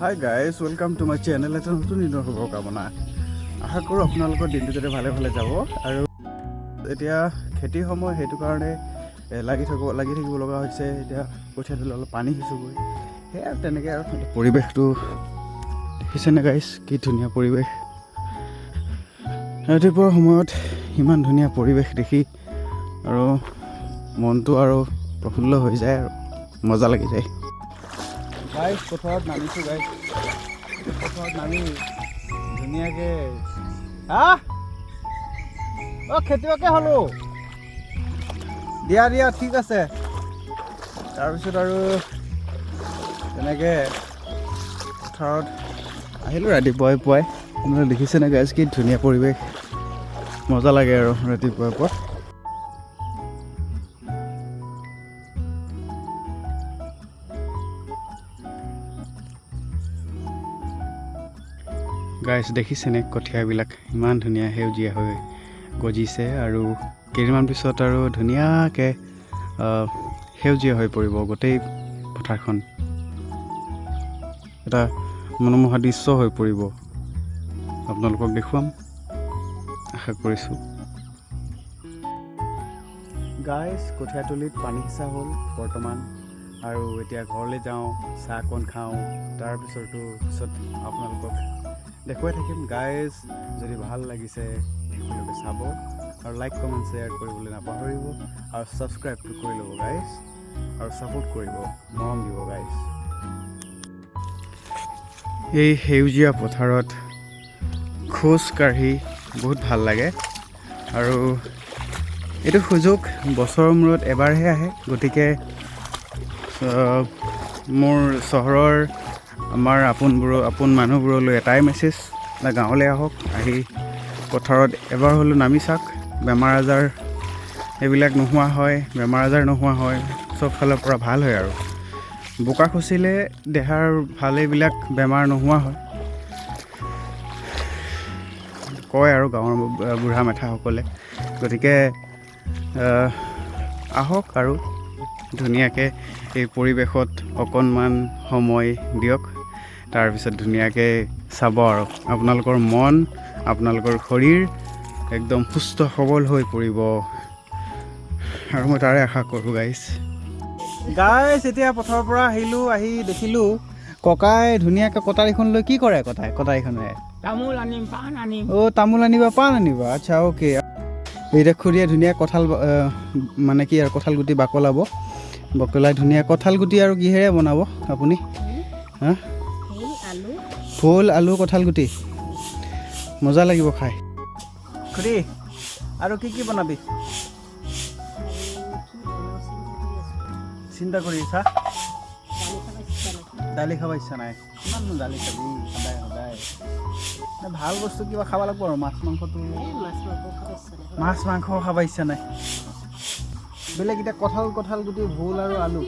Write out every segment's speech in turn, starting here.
Hi guys, welcome to my channel. এটা নতুন দিনৰ শুভকামনা। আশা কৰোঁ আপোনালোকৰ দিনটো যাতে ভালে ভালে যাব। আৰু এতিয়া খেতিৰ সময়, সেইটো কাৰণে লাগি থাকিব লগা হৈছে। এতিয়া কঠীয়া তুলি অলপ পানী সিঁচোগৈ, সেয়া তেনেকৈ আৰু পৰিৱেশটো দেখিছেনে গাইজ, কি ধুনীয়া পৰিৱেশ। ৰাতিপুৱাৰ সময়ত ইমান ধুনীয়া পৰিৱেশ দেখি আৰু মনটো আৰু প্ৰফুল্ল হৈ যায় আৰু মজা লাগি যায়। গাইজ পথাৰত নামিছোঁ, গাইজ পথাৰত নামি ধুনীয়াকৈ খেতি বাতি হ'লোঁ দিয়া ঠিক আছে। তাৰপিছত আৰু তেনেকৈ পথাৰত আহিলোঁ ৰাতিপুৱাই আপোনালোকে দেখিছেনে গাইজ, কি ধুনীয়া পৰিৱেশ, মজা লাগে আৰু ৰাতিপুৱাৰ গাইজ দেখিছেনে কঠীয়াবিলাক ইমান ধুনীয়া সেউজীয়া হৈ গজিছে। আৰু কেইদিনমান পিছত আৰু ধুনীয়াকৈ সেউজীয়া হৈ পৰিব গোটেই পথাৰখন, এটা মনোমোহা দৃশ্য হৈ পৰিব। আপোনালোকক দেখুৱাম আশা কৰিছোঁ। গাইজ কঠীয়াতলিত পানী সিঁচা হ'ল বৰ্তমান, আৰু এতিয়া ঘৰলৈ যাওঁ, চাহ অকণ খাওঁ, পিছত আপোনালোকক দেখুৱাই থাকিম। গাইজ যদি ভাল লাগিছে সকলোকে চাব, আৰু লাইক কমেণ্ট শ্বেয়াৰ কৰিবলৈ নাপাহৰিব, আৰু ছাবস্ক্ৰাইবটো কৰি ল'ব গাইজ, আৰু ছাপোৰ্ট কৰিব, মৰম দিব গাইজ। এই সেউজীয়া পথাৰত খোজ কাঢ়ি বহুত ভাল লাগে, আৰু এইটো সুযোগ বছৰৰ মূৰত এবাৰহে আহে। গতিকে মোৰ চহৰৰ আমাৰ আপোন মানুহবোৰলৈ এটাই মেছেজ, গাঁৱলৈ আহক, আহি পথাৰত এবাৰ হ'লেও নামি চাওক। বেমাৰ আজাৰ এইবিলাক নোহোৱা হয়, চব ফালৰ পৰা ভাল হয়। আৰু বোকা খচিলে দেহাৰ ভাল, এইবিলাক বেমাৰ নোহোৱা হয় কয় আৰু গাঁৱৰ বুঢ়া মেথাসকলে। গতিকে আহক আৰু ধুনীয়াকৈ এই পৰিৱেশত অকণমান সময় দিয়ক, তাৰপিছত ধুনীয়াকৈ চাব আৰু আপোনালোকৰ মন, আপোনালোকৰ শৰীৰ একদম সুস্থ সবল হৈ পৰিব, আৰু মই তাৰে আশা কৰোঁ গাইজ। এতিয়া পথাৰৰ পৰা আহিলোঁ, আহি দেখিলোঁ ককাই ধুনীয়াকৈ কটাৰীখন লৈ কি কৰে। কটাৰীখনে তামোল আনিম, পাণ আনিম। তামোল আনিবা, পাণ আনিবা, আচ্ছা অ'কে। এতিয়া খুৰীয়ে ধুনীয়া কঁঠাল মানে কি আৰু কঁঠাল গুটি বকলাই ধুনীয়া কঁঠাল গুটি আৰু কিহেৰে বনাব আপুনি? ফুল আলু কঁঠাল গুটি, মজা লাগিব খাই। খুৰী আৰু কি বনাবি চিন্তা কৰি আছা? দালি খাব ইচ্ছা নাই? কিমাননো দালি খাবি সদায়? ভাল বস্তু কিবা খাব লাগিব আৰু। মাছ মাংস খাব ইচ্ছা নাই? বেলেগ এতিয়া কঁঠাল গুটি, ভোল আৰু আলু,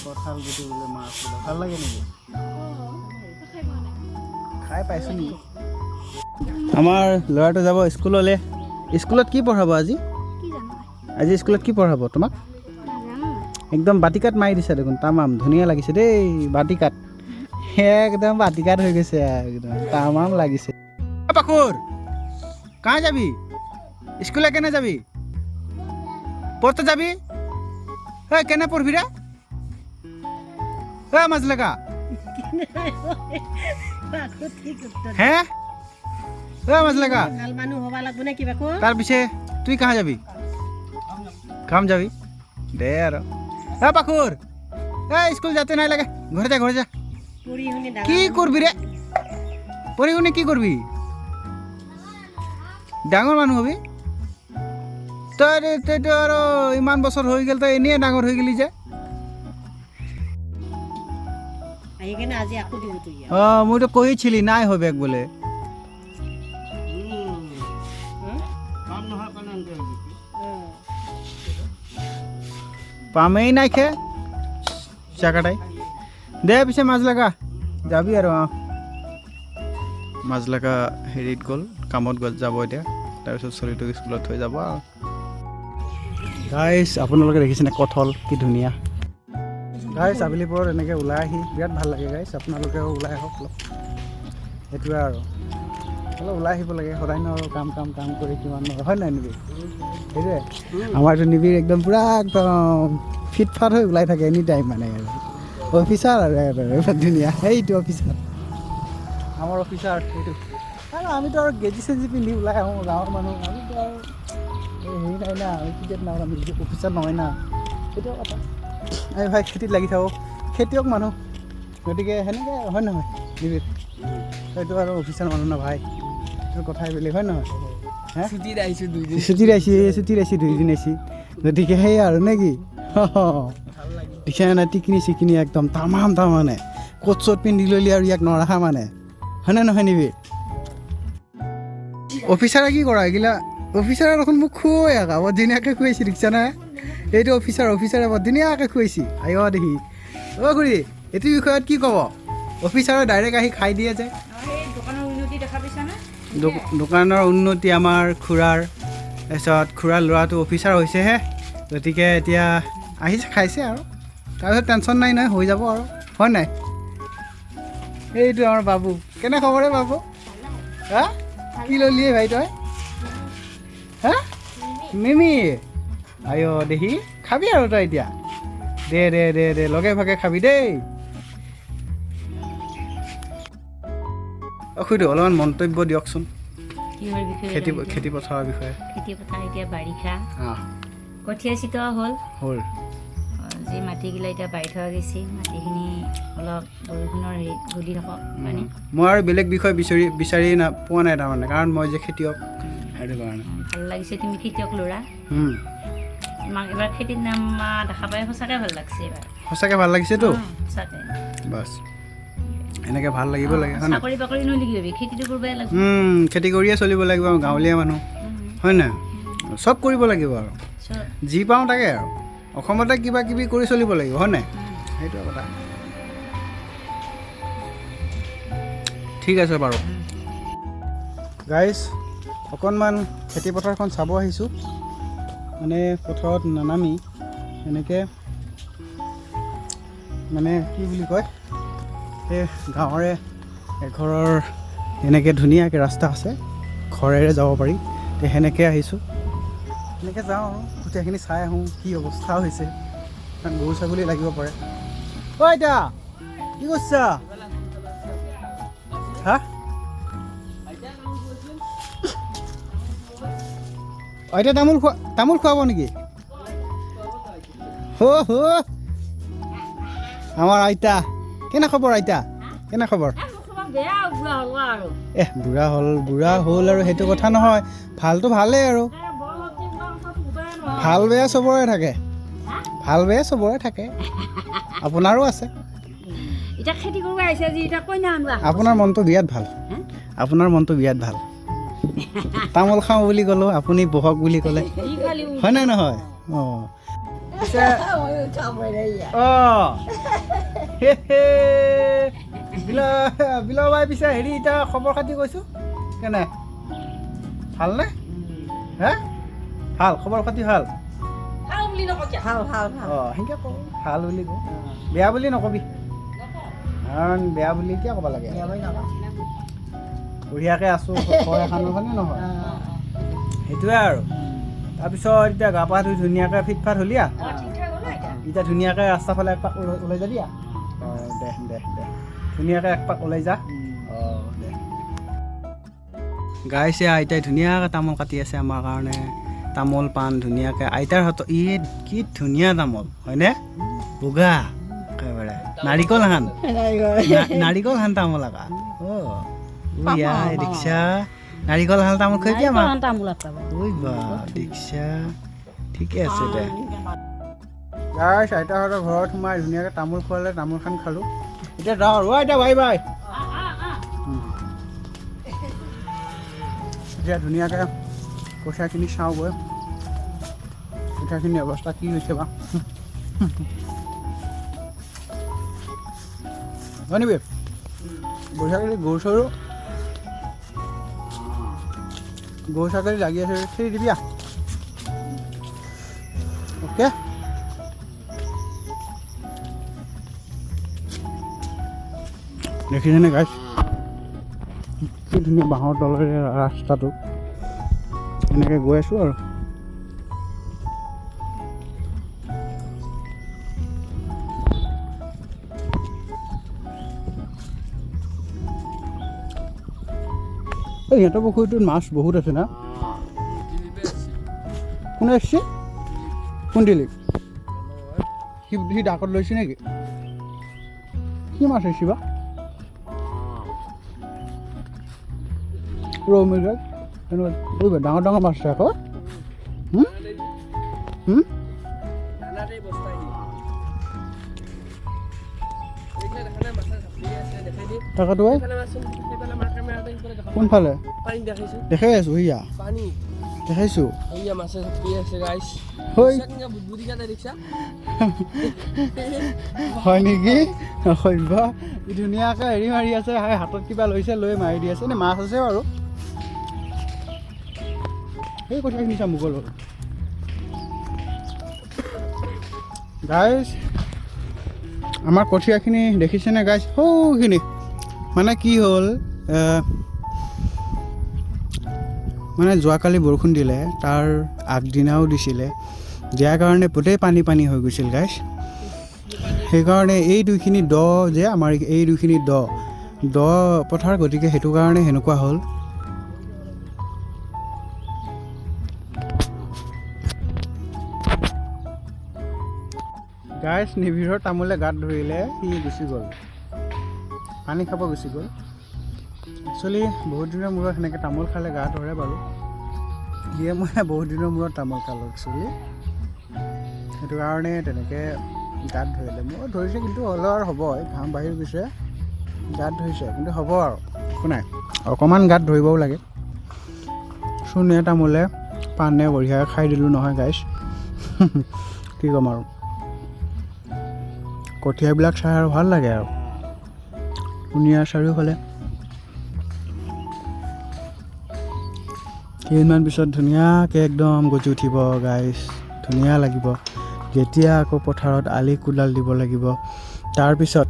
কঁঠাল গুটি বোলে মাছ বোলে, ভাল লাগে নেকি? খাই পাইছোঁ নেকি? আমাৰ ল'ৰাটো যাব স্কুললৈ। স্কুলত কি পঢ়াব আজি স্কুলত কি পঢ়াব তোমাক? একদম বাতিকাত মাৰি দিছে দেখোন, তামাম ধুনীয়া লাগিছে দেই। বাতিকাত একদম বাতিকাত হৈ গৈছে, একদম তামাম লাগিছে। পাখুৰ কাঁ যাবি? স্কুলে কেনে যাবি? পড়তে যাবি? কেনে পঢ়বি ৰে? মাজলেকা হ্যাঁ মাজলেকা। তাৰ পিছে তুই কাঁ যাবি? কাম যাবি দে আৰু। পাখুৰ স্কুল যাতে নাই লাগে, ঘৰে যা। কি কৰবি ৰে? পড়ি শুনি কি কৰবি? ডাঙৰ মানুহ হবি তইতো আৰু ইমান বছৰ হৈ গ'ল, তই এনেই ডাঙৰ হৈ গেলি যে। মইতো কৈছিলি নাই হবে বোলে। পামেই নাই খে চাকাটাই দে। পিছে মাজলেকা যাবি আৰু? মাজলেকা হেৰিত গ'ল, কামত যাব এতিয়া। তাৰপিছত চলিটোক স্কুলত থৈ যাব আৰু। গাইজ আপোনালোকে দেখিছেনে কঁঠাল কি ধুনীয়া। গাইছ আবেলি পৰত এনেকৈ ওলাই আহি বিৰাট ভাল লাগে গাইছ আপোনালোকেও ওলাই আহক অলপ সেইটোৱে আৰু অলপ ওলাই আহিব লাগে সদায় আৰু কাম কৰি কিমান হয় নাই নিবিৰ সেইটোৱে আমাৰতো নিবিৰ একদম পূৰা একদম ফিট ফাট হৈ ওলাই থাকে এনি টাইম মানে আৰু অফিচাৰ আৰু ধুনীয়া সেইটো অফিচাৰ আমাৰ অফিচাৰ সেইটো আৰু আমিতো আৰু গেঞ্জি চেঞ্জি পিন্ধি ওলাই আহোঁ গাঁৱৰ মানুহ আমিতো আৰু হেৰি নাই না আমি ক্ৰিকেট নাও আমি অফিচাৰ নহয় না সেইটোও কথা আমি ভাই খেতিত লাগি থাকোঁ খেতিয়ক মানুহ গতিকে সেনেকৈ হয় নহয় নিবিৰ সেইটো আৰু অফিচাৰ মানুহ ন ভাই সেইটো কথাই বেলেগ হয় নহয় হে ছুটীত আহিছোঁ 2 দিন আহিছোঁ গতিকে সেই আৰু নে কি দেখিছা নাই টিকিনি একদম তামাম তাৰমানে কোট চট পিন্ধি ল'লি আৰু ইয়াক নৰখা মানে হয়নে নহয় নিবিৰ অফিচাৰে কি কৰা এইগিলা অফিচাৰে দেখোন মোক খুৱাই আকা বৰ ধুনীয়াকৈ খুৱাইছে দেখিছা নাই এইটো অফিচাৰে বৰ ধুনীয়াকৈ খুৱাইছে আই দেখি অ' খুৰী এইটো বিষয়ত কি ক'ব অফিচাৰে ডাইৰেক্ট আহি খাই দিয়ে যে দোকানৰ উন্নতি আমাৰ খুৰাৰ তাৰপিছত খুৰাৰ ল'ৰাটো অফিচাৰ হৈছেহে গতিকে এতিয়া আহিছে খাইছে আৰু তাৰপিছত টেনশ্যন নাই নহয় হৈ যাব আৰু হয় নাই এইটো আমাৰ বাবু কেনে খবৰে বাবু হা কি ল'লিয়ে ভাই তই হা মিমি আই দেখি খাবি আৰু তই এতিয়া দে লগে ভাগে খাবি দেই খুইদেউ অলপমান মন্তব্য দিয়কচোন খেতি পথাৰৰ বিষয়ে খেতি পথাৰ এতিয়া বাৰিষা কঠীয়া চিটোৱা হ'ল যি মাটিগিলা এতিয়া বাঢ়ি থোৱা গৈছে মাটিখিনি অলপ বৰষুণৰ হেৰিত গলি থাকক মানে মই আৰু বেলেগ বিষয় বিচাৰি পোৱা নাই তাৰমানে কাৰণ মই যে খেতিয়ক সেইটো কাৰণে ভাল লাগিছে তুমি খেতিয়ক ল'ৰা তোমাক এবাৰ খেতিত নামা দেখা পাই সঁচাকৈ ভাল লাগিছে এবাৰ সঁচাকৈ ভাল লাগিছেতো সঁচাকৈ বাছ এনেকৈ ভাল লাগিব লাগে হয় চাকৰি বাকৰি নহ'লে কি হ'বি খেতিটো কৰিবই লাগিব খেতি কৰিয়ে চলিব লাগিব গাঁৱলীয়া মানুহ হয় নাই চব কৰিব লাগিব আৰু যি পাওঁ তাকে আৰু অসমতে কিবা কিবি কৰি চলিব লাগিব হয় নাই সেইটোৱে কথা ঠিক আছে বাৰু গাইজ অকণমান খেতি পথাৰখন চাব আহিছোঁ মানে পথাৰত নানামি এনেকৈ মানে কি বুলি কয় এই গাঁৱৰে এঘৰৰ এনেকৈ ধুনীয়াকৈ ৰাস্তা আছে ঘৰেৰে যাব পাৰি সেনেকৈ আহিছোঁ এনেকৈ যাওঁ আৰু গোটেইখিনি চাই আহোঁ কি অৱস্থা হৈছে কাৰণ গৰু ছাগলী লাগিব পাৰে ঐ এতিয়া কি কৰিছা হা এতিয়া তামোল খুৱাব নেকি আমাৰ আইতা কেনে খবৰ আইতা কেনে খবৰ বুঢ়া হ'ল আৰু সেইটো কথা নহয় ভালটো ভালেই আৰু ভাল বেয়া চবৰে থাকে আপোনাৰো আছে আপোনাৰ মনটো বিৰাট ভাল তামোল খাওঁ বুলি ক'লোঁ আপুনি বহক বুলি ক'লে হয় নে নহয় বিলৰ বাই পিছে হেৰি এতিয়া খবৰ খাতি কৈছোঁ কেনে ভালনে হে ভাল খবৰ খাতি ভাল সেনেকৈ কওঁ ভাল বুলি কওঁ বেয়া বুলি নকবি কাৰণ বেয়া বুলি কিয় ক'ব লাগে বঢ়িয়াকৈ আছোঁ ঘৰ এখনো হয়নে নহয় সেইটোৱে আৰু তাৰপিছত এতিয়া গা পা ধুই ধুনীয়াকৈ ফিট ফাট হ'লি এতিয়া ধুনীয়াকৈ ৰাস্তাৰ ফালে একপাক ওলাই যাবি দে ধুনীয়াকৈ একপাক ওলাই যা দে গাইছে আইতাই ধুনীয়াকৈ তামোল কাটি আছে আমাৰ কাৰণে তামোল পাণ ধুনীয়াকৈ আইতাৰ হাতত কি ধুনীয়া তামোল হয়নে বগা একেবাৰে নাৰিকল হান তামোল আকা দেখিছা নাৰিকল হাল তামোল খাই দিয়া দেখিছা ঠিকে আছে দে গাইছ আইতাহঁতৰ ঘৰত সোমাই ধুনীয়াকৈ তামোল খোৱালে তামোলখন খালোঁ এতিয়া যাওঁ আৰু আইতা বাই বাই এতিয়া ধুনীয়াকৈ কঠীয়াখিনি চাওঁগৈ কঠীয়াখিনি অৱস্থা কি হৈছে বা হয় নিবি বঢ়িয়াকৈ গৰু ছাগলী লাগি আছে খেদি দিবি অ'কে দেখিছেনে গাইছ কি ধুনীয়া বাঁহৰ তলেৰে ৰাস্তাটো এনেকৈ গৈ আছোঁ আৰু সিহঁতৰ পুখুৰীটোত মাছ বহুত আছে না কোনে আসছে কোন দিলীপ সি ডাকত লৈছে নেকি কি মাছ আহিছে বা ৰৌ মিৰ্গা এনেকুৱা ডাঙৰ ডাঙৰ মাছ আছে আকৌ তাকেতো কোনফালে দেখাই আছো সেয়া দেখাইছো হয় নেকি বা ধুনীয়াকৈ হেৰি মাৰি আছে হাতত কিবা লৈছে লৈ মাৰি দি আছে নে মাছ আছে বাৰু সেই কথাখিনি চাম মোগল গাইজ আমাৰ কঠীয়াখিনি দেখিছেনে গাইজ সৌখিনি মানে কি হ'ল মানে যোৱাকালি বৰষুণ দিলে তাৰ আগদিনাও দিছিলে দিয়াৰ কাৰণে গোটেই পানী হৈ গৈছিল গাইজ সেইকাৰণে এই দুইখিনি দ যে আমাৰ এই দুইখিনি দ পথাৰ গতিকে সেইটো কাৰণে সেনেকুৱা হ'ল গাইজ নিবিৰৰ তামোলে গাত ধৰিলে সি গুচি গ'ল পানী খাব গুচি গ'ল একচুৱেলি বহুত দিনৰ মূৰত সেনেকৈ তামোল খালে গা ধৰে বাৰু সিয়ে মই বহুত দিনৰ মূৰত তামোল খালোঁ একচুৱেলি সেইটো কাৰণে তেনেকৈ গাত ধৰিলে মোৰ ধৰিছে কিন্তু হ'লেও আৰু হ'ব ঘাম বাঢ়ি গৈছে গাত ধৰিছে কিন্তু হ'ব আৰু একো নাই অকণমান গাত ধৰিবও লাগে চূণে তামোলে পাণে বঢ়িয়াকৈ খাই দিলোঁ নহয় গাইজ কি ক'ম আৰু কঠীয়াবিলাক চাই আৰু ভাল লাগে আৰু ধুনীয়া চাৰিওফালে কেইদিনমান পিছত ধুনীয়াকৈ একদম গজি উঠিব গাইজ ধুনীয়া লাগিব যেতিয়া আকৌ পথাৰত আলি কোদাল দিব লাগিব তাৰপিছত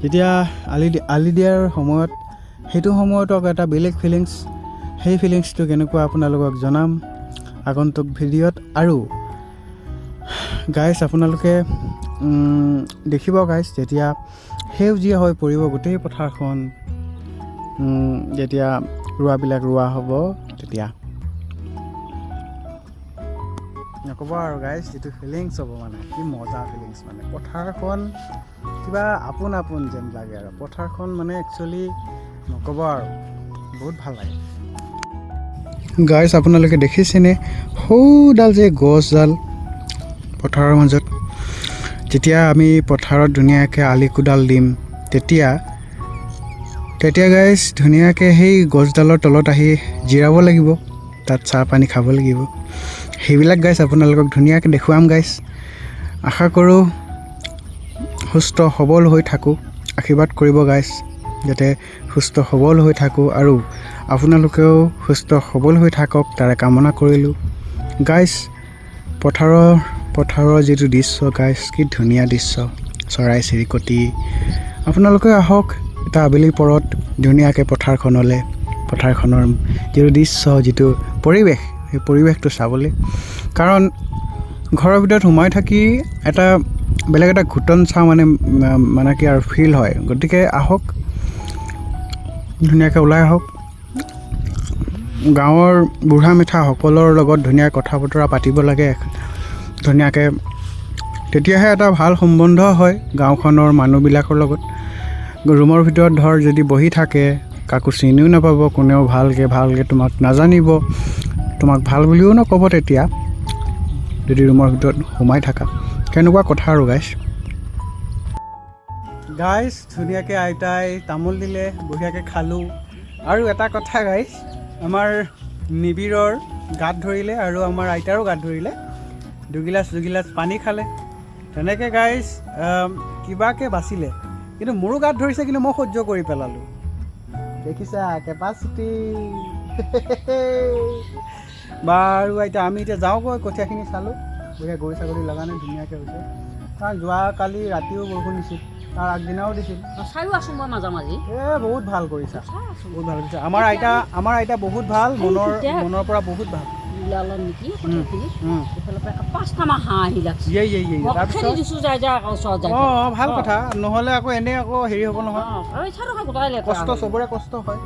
যেতিয়া আলি দিয়াৰ সময়ত সেইটো সময়তো আকৌ এটা বেলেগ ফিলিংছ সেই ফিলিংছটো কেনেকুৱা আপোনালোকক জনাম আগন্তুক ভিডিঅ'ত আৰু গাইজ আপোনালোকে দেখিব গাইজ যেতিয়া সেউজীয়া হৈ পৰিব গোটেই পথাৰখন যেতিয়া ৰোৱাবিলাক ৰোৱা হ'ব তেতিয়া নক'ব আৰু গাইজ যিটো ফিলিংছ হ'ব মানে কি মজা ফিলিংছ মানে পথাৰখন কিবা আপোন আপোন যেন লাগে আৰু পথাৰখন মানে একচুৱেলি নক'ব আৰু বহুত ভাল লাগে গাইজ আপোনালোকে দেখিছেনে সৌডাল যে গছডাল পথাৰৰ মাজত যেতিয়া আমি পথাৰত ধুনীয়াকৈ আলি কোদাল দিম তেতিয়া গাইজ ধুনীয়াকৈ সেই গছডালৰ তলত আহি জিৰাব লাগিব তাত চাহ পানী খাব লাগিব সেইবিলাক গাইজ আপোনালোকক ধুনীয়াকৈ দেখুৱাম গাইজ আশা কৰোঁ সুস্থ সবল হৈ থাকোঁ আশীৰ্বাদ কৰিব গাইজ যাতে সুস্থ সবল হৈ থাকোঁ আৰু আপোনালোকেও সুস্থ সবল হৈ থাকক তাৰে কামনা কৰিলোঁ গাইজ পথাৰৰ যিটো দৃশ্য গাইজ কি ধুনীয়া দৃশ্য চৰাই চিৰিকটি আপোনালোকে আহক এটা আবেলি পৰত ধুনীয়াকৈ পথাৰখনৰ যিটো দৃশ্য যিটো পৰিৱেশ সেই পৰিৱেশটো চাবলৈ কাৰণ ঘৰৰ ভিতৰত সোমাই থাকি এটা বেলেগ এটা ঘুটন চাওঁ মানে কি আৰু ফিল হয় গতিকে আহক ধুনীয়াকৈ ওলাই আহক গাঁৱৰ বুঢ়া মেথা সকলৰ লগত ধুনীয়া কথা বতৰা পাতিব লাগে ধুনীয়াকৈ তেতিয়াহে এটা ভাল সম্বন্ধ হয় গাঁওখনৰ মানুহবিলাকৰ লগত ৰুমৰ ভিতৰত ধৰ যদি বহি থাকে কাকো চিনিও নাপাব কোনেও ভালকৈ তোমাক নাজানিব তোমাক ভাল বুলিও নক'ব তেতিয়া যদি ৰুমৰ ভিতৰত সোমাই থাকা কেনেকুৱা কথা আৰু গাইজ ধুনীয়াকৈ আইতাই তামোল দিলে বঢ়িয়াকৈ খালোঁ আৰু এটা কথা গাইজ আমাৰ নিবিৰৰ গাত ধৰিলে আৰু আমাৰ আইতাৰো গাত ধৰিলে দুগিলাচ পানী খালে তেনেকৈ গাইজ কিবাকৈ বাচিলে কিন্তু মোৰো গাত ধৰিছে কিন্তু মই সহ্য কৰি পেলালোঁ দেখিছা কেপাচিটি বাৰু আইতা আমি এতিয়া যাওঁগৈ কঠীয়াখিনি চালোঁ বঢ়িয়া গৰু ছাগলী লগা নাই ধুনীয়াকৈ হৈছে কাৰণ যোৱাকালি ৰাতিও বৰষুণ দিছিল তাৰ আগদিনাও দিছিল চাইও আছোঁ মই মাজে মাজে বহুত ভাল কৰিছা চাই আছোঁ বহুত ভাল কৰিছা আমাৰ আইতা বহুত ভাল মনৰ পৰা বহুত ভাল ওলালে নেকি কথাখিনি এইফালৰ পৰা 5টামান হাঁহ আহি লাগছে ইয়ে মই খেদি তাৰপিছত দিছোঁ যাই যাই আকৌ ওচৰত যাই অঁ ভাল কথা নহ'লে আকৌ এনেই আকৌ হেৰি হ'ব নহয় এই চাই থকা গোটাই লেতেৰা কষ্ট চবৰে কষ্ট হয়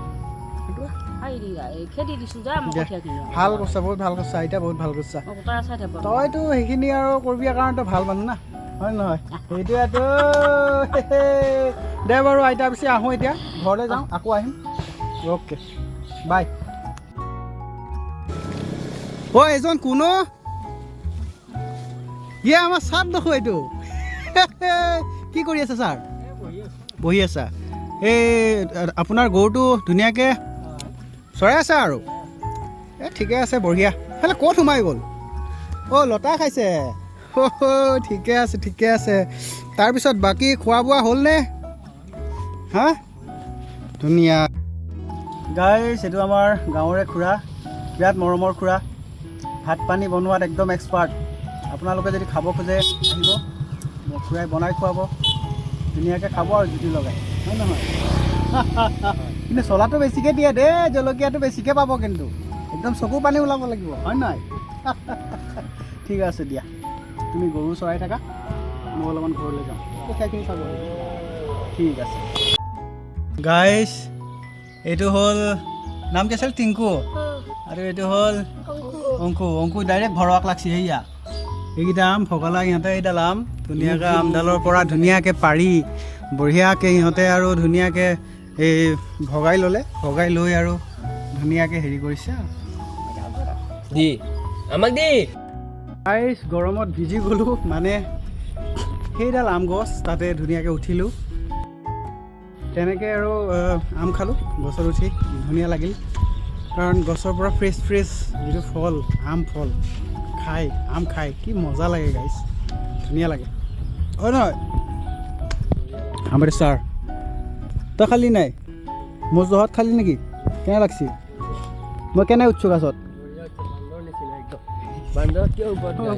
খেদি দিছোঁ যাই মই কঠীয়াখিনি ভাল কৰিছা বহুত ভাল কৰিছা আইতা বহুত ভাল কৰিছা মই গোটাই চাই থাকোঁ তইতো সেইখিনি আৰু কৰিবি কাৰণ তই ভাল মানুহ না হয় নহয় সেইটোৱেতো দে বাৰু আইতা পিছে আহোঁ এতিয়া ঘৰলৈ যাওঁ আকৌ আহিম অ'কে বাই অ' এজন কোনো ইয়ে আমাৰ ছাৰ দেখো এইটো কি কৰি আছে ছাৰ বহি আছা এই আপোনাৰ গৰুটো ধুনীয়াকৈ চৰাই আছে আৰু এই ঠিকে আছে বঢ়িয়া হেলে ক'ত সোমাই গ'ল অ' লতা খাইছে ঠিকে আছে তাৰপিছত বাকী খোৱা বোৱা হ'লনে হা ধুনীয়া গাইছ এইটো আমাৰ গাঁৱৰে খুৰা বিৰাট মৰমৰ খুৰা ভাত পানী বনোৱাত একদম এক্সপাৰ্ট আপোনালোকে যদি খাব খোজে আহিব খুৰাই বনাই খুৱাব ধুনীয়াকৈ খাব আৰু জুতি লগাই হয় নহয় কিন্তু চলাটো বেছিকৈ দিয়ে দেই জলকীয়াটো বেছিকৈ পাব কিন্তু একদম চকু পানী ওলাব লাগিব হয় নহয় ঠিক আছে দিয়া তুমি গৰু চৰাই থাকা মই অলপমান ঘৰলৈ যাওঁ কঠীয়াখিনি চাব ঠিক আছে গাইছ এইটো হ'ল নাম কি আছিল টিংকু আৰু এইটো হ'ল অংকু ডাইৰেক্ট ভৰৱাক লাগছি সেয়া এইকেইটা আম ভগলা ইহঁতে এইডাল আম ধুনীয়াকৈ আমডালৰ পৰা ধুনীয়াকৈ পাৰি বঢ়িয়াকৈ ইহঁতে আৰু ধুনীয়াকৈ এই ভগাই লৈ আৰু ধুনীয়াকৈ হেৰি কৰিছে আমাক দি গাইছ গৰমত ভিজি গ'লোঁ মানে সেইডাল আম গছ তাতে ধুনীয়াকৈ উঠিলোঁ তেনেকৈ আৰু আম খালোঁ গছত উঠি ধুনীয়া লাগিল কাৰণ গছৰ পৰা ফ্ৰেছ যিটো ফল আম খাই কি মজা লাগে গাইছ ধুনীয়া লাগে হয় নহয় আমাৰ ছাৰ তই খালি নাই মোৰ জহত খালি নেকি কেনে লাগছি মই কেনে উঠছোঁ গাছত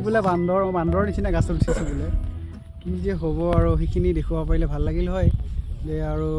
বোলে বান্দৰৰ নিচিনা গাছত উঠিছোঁ বোলে কি যে হ'ব আৰু সেইখিনি দেখুৱাব পাৰিলে ভাল লাগিল হয় যে আৰু